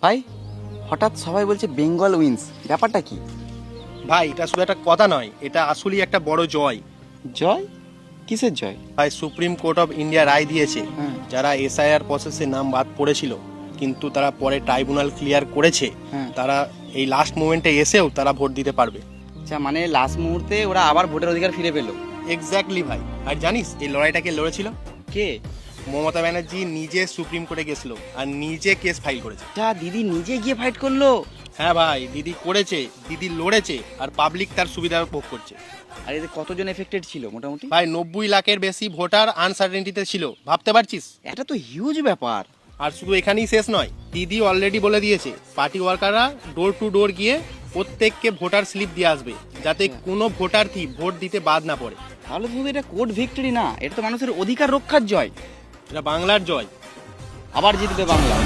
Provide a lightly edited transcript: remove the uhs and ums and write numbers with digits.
ভাই হঠাৎ সবাই বলছে বেঙ্গল উইন্স, ব্যাপারটা কি? ভাই এটা শুধু একটা কথা নয়, এটা আসলেই একটা বড় জয়। জয়? কিসের জয়? ভাই সুপ্রিম কোর্ট অফ ইন্ডিয়া রায় দিয়েছে, হ্যাঁ। যারা এসআইআর প্রসেসে নাম বাদ পড়েছিল কিন্তু তারা পরে ট্রাইব্যুনাল ক্লিয়ার করেছে, হ্যাঁ। তারা এই লাস্ট মোমেন্টে এসেও তারা ভোট দিতে পারবে। আচ্ছা, মানে লাস্ট মুহূর্তে ওরা আবার ভোটের অধিকার ফিরে পেলো? এক্স্যাক্টলি ভাই। আর জানিস এই লড়াইটাকে লড়েছিল কে? মমতা ব্যানার্জি নিজে সুপ্রিম কোর্টে গেছিল আর নিজে কেস ফাইল করেছে। যা, দিদি নিজে গিয়ে ফাইট করলো? হ্যাঁ ভাই, দিদি করেছে, দিদি লড়েছে, আর পাবলিক তার সুবিধা ভোগ করছে। আর এতে কতজন এফেক্টেড ছিল মোটামুটি? ভাই 90 লাখের বেশি ভোটার আনসার্টেনিটিতে ছিল, ভাবতে পারছিস? এটা তো হিউজ ব্যাপার। আর শুধু এখানেই শেষ নয়, দিদি অলরেডি বলে দিয়েছে পার্টি ওয়ার্কাররা ডোর টু ডোর গিয়ে প্রত্যেককে ভোটার স্লিপ দিয়ে আসবে, যাতে কোনো ভোটার ভোট দিতে বাদ না পড়ে। তাহলে শুধু এটা কোর্ট ভিক্টরি না, এটা তো মানুষের অধিকার রক্ষার জয়। এটা বাংলার জয়। আবার জিতবে বাংলা।